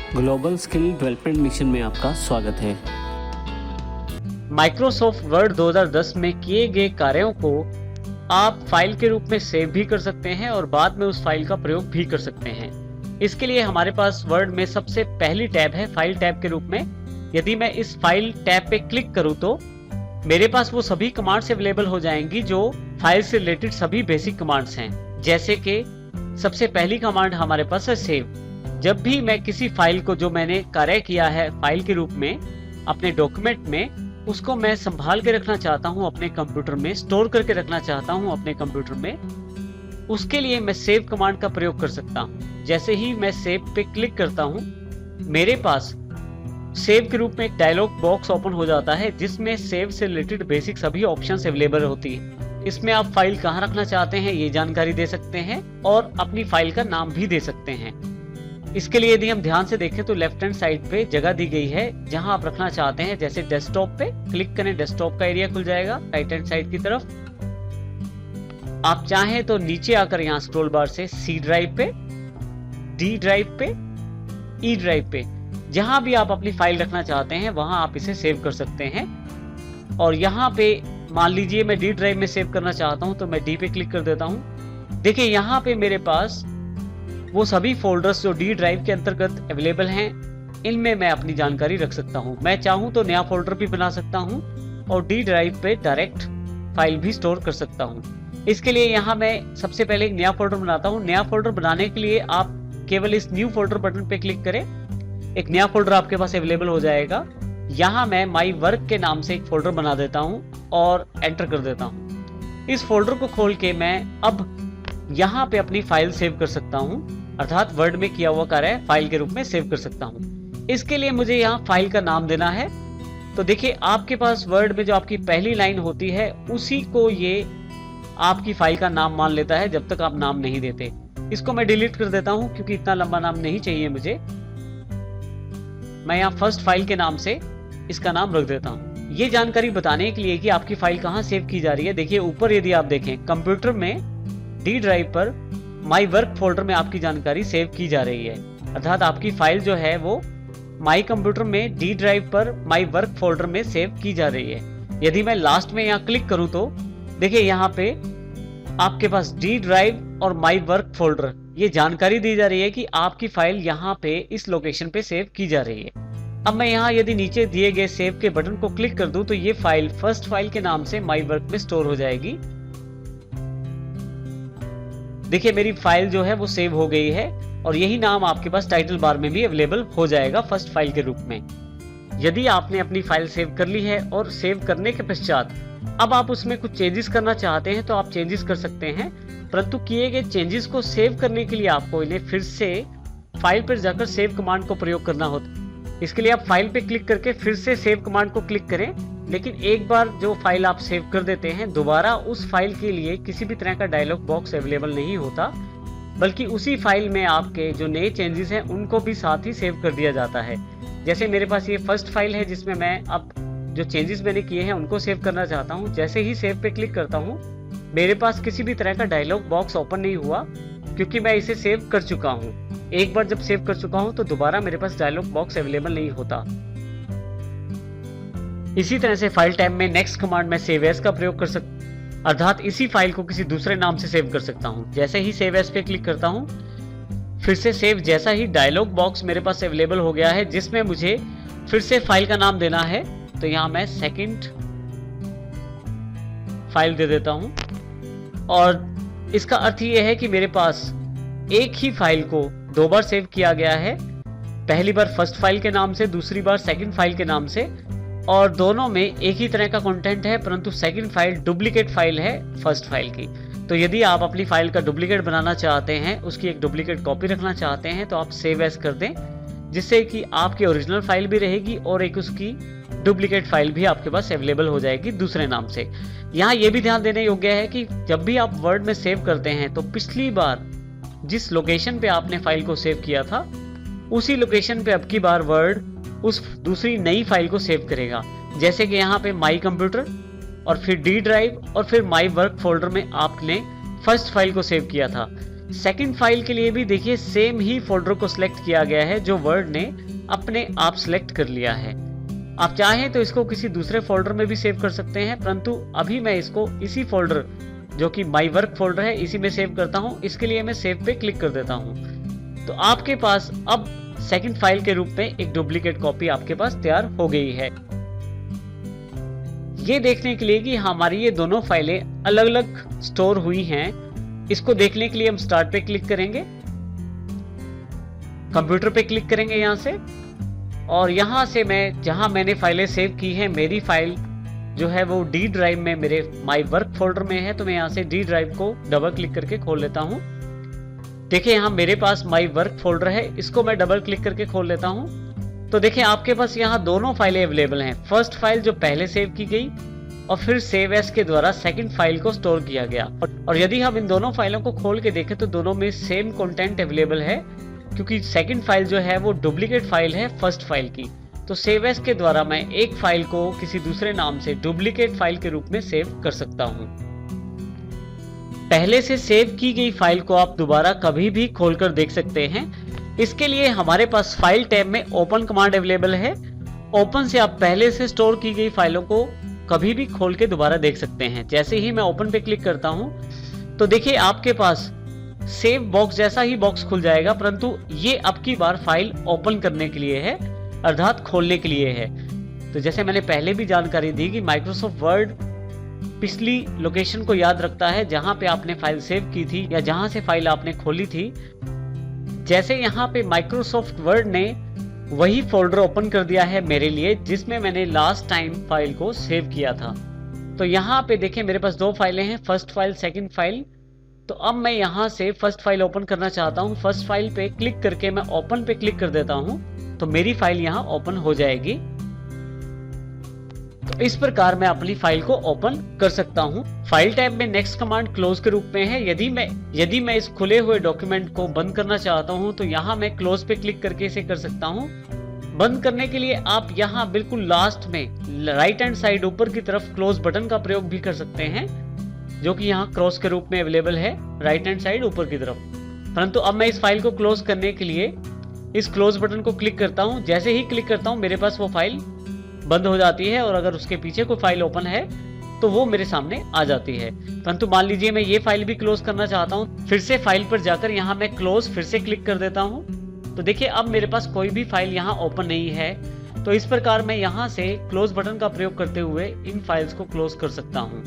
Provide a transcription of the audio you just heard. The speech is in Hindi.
ग्लोबल स्किल डेवलपमेंट मिशन में आपका स्वागत है। माइक्रोसॉफ्ट वर्ड 2010 में किए गए कार्यों को आप फाइल के रूप में सेव भी कर सकते हैं और बाद में उस फाइल का प्रयोग भी कर सकते हैं। इसके लिए हमारे पास वर्ड में सबसे पहली टैब है फाइल टैब के रूप में। यदि मैं इस फाइल टैब पे क्लिक करूं तो मेरे पास वो सभी कमांड्स अवेलेबल हो जाएंगी जो फाइल से रिलेटेड सभी बेसिक कमांड्स हैं। जैसे कि सबसे पहली कमांड हमारे पास है सेव। जब भी मैं किसी फाइल को जो मैंने कार्य किया है फाइल के रूप में अपने डॉक्यूमेंट में, उसको मैं संभाल के रखना चाहता हूं अपने कंप्यूटर में, स्टोर करके रखना चाहता हूं अपने कंप्यूटर में, उसके लिए मैं सेव कमांड का प्रयोग कर सकता हूं। जैसे ही मैं सेव पे क्लिक करता हूं, मेरे पास सेव के रूप में एक डायलॉग बॉक्स ओपन हो जाता है जिसमें सेव से रिलेटेड बेसिक सभी ऑप्शंस अवेलेबल होती है। इसमें आप फाइल कहां रखना चाहते हैं ये जानकारी दे सकते हैं और अपनी फाइल का नाम भी दे सकते हैं। इसके लिए यदि हम ध्यान से देखें तो लेफ्ट हैंड साइड पे जगह दी गई है जहां आप रखना चाहते हैं। जैसे डेस्कटॉप पे क्लिक करें, डेस्कटॉप का एरिया खुल जाएगा राइट हैंड साइड की तरफ। आप चाहें तो नीचे आकर यहाँ स्क्रॉल बार से सी ड्राइव पे, डी ड्राइव पे, ई ड्राइव पे, जहां भी आप अपनी फाइल रखना चाहते हैं वहां आप इसे सेव कर सकते हैं। और यहाँ पे मान लीजिए मैं डी ड्राइव में सेव करना चाहता हूं तो मैं डी पे क्लिक कर देता हूं। देखिए यहाँ पे मेरे पास वो सभी फोल्डर्स जो डी ड्राइव के अंतर्गत अवेलेबल हैं, इनमें मैं अपनी जानकारी रख सकता हूं। मैं चाहूं तो नया फोल्डर भी बना सकता हूं और डी ड्राइव पे डायरेक्ट फाइल भी स्टोर कर सकता हूं। इसके लिए यहाँ मैं सबसे पहले एक नया फोल्डर बनाता हूं। नया फोल्डर बनाने के लिए आप केवल इस न्यू फोल्डर बटन पे क्लिक करें, एक नया फोल्डर आपके पास अवेलेबल हो जाएगा। यहाँ मैं माई वर्क के नाम से एक फोल्डर बना देता हूँ और एंटर कर देता हूँ। इस फोल्डर को खोल के मैं अब यहाँ पे अपनी फाइल सेव कर सकता हूँ, अर्थात वर्ड में किया हुआ कार्य फाइल के रूप में सेव कर सकता हूँ। इसके लिए मुझे यहाँ फाइल का नाम देना है। तो देखिए आपके पास वर्ड में जो आपकी पहली लाइन होती है उसी को ये आपकी फाइल का नाम मान लेता है जब तक आप नाम नहीं देते। इसको मैं डिलीट कर देता हूँ क्योंकि इतना लंबा नाम नहीं चाहिए मुझे। मैं यहाँ फर्स्ट फाइल के नाम से इसका नाम रख देता हूँ। ये जानकारी बताने के लिए कि आपकी फाइल कहाँ सेव की जा रही है। देखिए ऊपर यदि आप देखें कंप्यूटर में डी ड्राइव पर माई वर्क फोल्डर में आपकी जानकारी सेव की जा रही है, अर्थात आपकी फाइल जो है वो माई कंप्यूटर में डी ड्राइव पर माई वर्क फोल्डर में सेव की जा रही है। यदि मैं लास्ट में यहाँ क्लिक करूँ तो देखिए यहाँ पे आपके पास डी ड्राइव और माई वर्क फोल्डर ये जानकारी दी जा रही है कि आपकी फाइल यहाँ पे इस लोकेशन पे सेव की जा रही है। अब मैं यहाँ यदि नीचे दिए गए सेव के बटन को क्लिक कर दूं तो ये फाइल फर्स्ट फाइल के नाम से माई वर्क में स्टोर हो जाएगी। देखिए मेरी फाइल जो है वो सेव हो गई है और यही नाम आपके पास टाइटल बार में भी अवेलेबल हो जाएगा फर्स्ट फाइल के रूप में। यदि आपने अपनी फाइल सेव कर ली है और सेव करने के पश्चात अब आप उसमें कुछ चेंजेस करना चाहते हैं तो आप चेंजेस कर सकते हैं, परंतु किए गए चेंजेस को सेव करने के लिए आपको इन्हें फिर से फाइल पर जाकर सेव कमांड को प्रयोग करना होता है। इसके लिए आप फाइल पे क्लिक करके फिर से सेव कमांड को क्लिक करें, लेकिन एक बार जो फाइल आप सेव कर देते हैं दोबारा उस फाइल के लिए किसी भी तरह का डायलॉग बॉक्स अवेलेबल नहीं होता, बल्कि उसी फाइल में आपके जो नए चेंजेस हैं उनको भी साथ ही सेव कर दिया जाता है। जैसे मेरे पास ये फर्स्ट फाइल है जिसमें मैं अब जो चेंजेस मैंने किए हैं उनको सेव करना चाहता हूँ। जैसे ही सेव पे क्लिक करता हूँ मेरे पास किसी भी तरह का डायलॉग बॉक्स ओपन नहीं हुआ क्योंकि मैं इसे सेव कर चुका हूँ। एक बार जब सेव कर चुका हूँ तो दोबारा मेरे पास डायलॉग बॉक्स अवेलेबल नहीं होता। इसी तरह से फाइल टैब में नेक्स्ट कमांड में सेव एज का प्रयोग कर सकता, अर्थात इसी फाइल को किसी दूसरे नाम से सेव कर सकता हूँ। जैसे ही सेव एज पे क्लिक करता हूँ फिर से सेव जैसा ही डायलॉग बॉक्स मेरे पास अवेलेबल हो गया है जिसमें मुझे फिर से फाइल का नाम देना है। तो यहाँ मैं सेकंड फाइल दे देता हूँ और इसका अर्थ ये है कि मेरे पास एक ही फाइल को दो बार सेव किया गया है, पहली बार फर्स्ट फाइल के नाम से, दूसरी बार सेकंड फाइल के नाम से, और दोनों में एक ही तरह का कंटेंट है, परंतु सेकंड फाइल डुप्लीकेट फाइल है फर्स्ट फाइल की। तो यदि आप अपनी फाइल का डुप्लीकेट बनाना चाहते हैं, उसकी एक डुप्लीकेट कॉपी रखना चाहते हैं तो आप सेव एज कर दें, जिससे कि आपकी ओरिजिनल फाइल भी रहेगी और एक उसकी डुप्लीकेट फाइल भी आपके पास अवेलेबल हो जाएगी दूसरे नाम से। यहाँ ये भी ध्यान देने योग्य है कि जब भी आप वर्ड में सेव करते हैं तो पिछली बार जिस लोकेशन पे आपने फाइल को सेव किया था उसी लोकेशन पे अब की बार वर्ड उस दूसरी नई फाइल को सेव करेगा। जैसे कि यहाँ पे माई कंप्यूटर और फिर डी ड्राइव और फिर माई वर्क फोल्डर में आपने फर्स्ट फाइल को सेव किया था। सेकंड फाइल के लिए भी देखिए सेम ही फोल्डर को सिलेक्ट किया गया है जो वर्ड ने अपने आप सिलेक्ट कर लिया है। आप चाहें तो इसको किसी दूसरे फोल्डर में भी सेव कर सकते हैं, परंतु अभी मैं इसको इसी फोल्डर जो कि माई वर्क फोल्डर है इसी में सेव करता हूं। इसके लिए मैं सेव पे क्लिक कर देता हूं। तो आपके पास अब सेकंड फाइल के रूप में एक डुप्लीकेट कॉपी आपके पास तैयार हो गई है। ये देखने के लिए कि हमारी ये दोनों फाइलें अलग अलग स्टोर हुई हैं, इसको देखने के लिए हम स्टार्ट पे क्लिक करेंगे, कंप्यूटर पे क्लिक करेंगे यहां से, और यहां से मैं जहां मैंने फाइलें सेव की हैं, मेरी फाइल जो है वो डी ड्राइव में मेरे माई वर्क फोल्डर में है, तो मैं यहां से डी ड्राइव को डबल क्लिक करके खोल लेता हूं। देखिए यहाँ मेरे पास माई वर्क फोल्डर है, इसको मैं डबल क्लिक करके खोल लेता हूं। तो देखिए आपके पास यहाँ दोनों फाइलें अवेलेबल हैं। फर्स्ट फाइल जो पहले सेव की गई और फिर सेव एज के द्वारा सेकंड फाइल को स्टोर किया गया। और यदि हम इन दोनों फाइलों को खोल के देखें तो दोनों में सेम कंटेंट अवेलेबल है, क्योंकि सेकंड फाइल जो है वो डुप्लीकेट फाइल है फर्स्ट फाइल की। तो सेव एज के द्वारा मैं एक फाइल को किसी दूसरे नाम से डुप्लीकेट फाइल के रूप में सेव कर सकता हूँ। पहले से सेव की गई फाइल को आप दोबारा कभी भी खोलकर देख सकते हैं। इसके लिए हमारे पास फाइल टैब में ओपन कमांड अवेलेबल है। ओपन से आप पहले से स्टोर की गई फाइलों को कभी भी खोल के दोबारा देख सकते हैं। जैसे ही मैं ओपन पे क्लिक करता हूं तो देखिए आपके पास सेव बॉक्स जैसा ही बॉक्स खुल जाएगा, परंतु ये अब की बार फाइल ओपन करने के लिए है, अर्थात खोलने के लिए है। तो जैसे मैंने पहले भी जानकारी दी कि माइक्रोसॉफ्ट वर्ड पिछली लोकेशन को याद रखता है जहां पे आपने फाइल सेव की थी या जहां से फाइल आपने खोली थी। जैसे यहाँ पे माइक्रोसॉफ्ट वर्ड ने वही फोल्डर ओपन कर दिया है मेरे लिए जिसमें मैंने लास्ट टाइम फाइल को सेव किया था। तो यहाँ पे देखिए मेरे पास दो फाइलें हैं, फर्स्ट फाइल सेकंड फाइल। तो अब मैं यहाँ से फर्स्ट फाइल ओपन करना चाहता हूँ। फर्स्ट फाइल पे क्लिक करके मैं ओपन पे क्लिक कर देता हूँ तो मेरी फाइल यहाँ ओपन हो जाएगी। तो इस प्रकार मैं अपनी फाइल को ओपन कर सकता हूं। फाइल टैब में नेक्स्ट कमांड क्लोज के रूप में है। यदि मैं इस खुले हुए डॉक्यूमेंट को बंद करना चाहता हूं तो यहां मैं क्लोज पे क्लिक करके इसे कर सकता हूं। बंद करने के लिए आप यहां बिल्कुल लास्ट में राइट हैंड साइड ऊपर की तरफ क्लोज बटन का प्रयोग भी कर सकते हैं, जो कि यहाँ क्रॉस के रूप में अवेलेबल है राइट हैंड साइड ऊपर की तरफ। परंतु अब मैं इस फाइल को क्लोज करने के लिए इस क्लोज बटन को क्लिक करता हूं। जैसे ही क्लिक करता हूं मेरे पास वो फाइल बंद हो जाती है, और अगर उसके पीछे कोई फाइल ओपन है तो वो मेरे सामने आ जाती है। परंतु मान लीजिए मैं ये फाइल भी क्लोज करना चाहता हूँ, फिर से फाइल पर जाकर यहाँ मैं क्लोज फिर से क्लिक कर देता हूँ। तो देखिए अब मेरे पास कोई भी फाइल यहाँ ओपन नहीं है। तो इस प्रकार मैं यहाँ से क्लोज बटन का प्रयोग करते हुए इन फाइल्स को क्लोज कर सकता हूँ।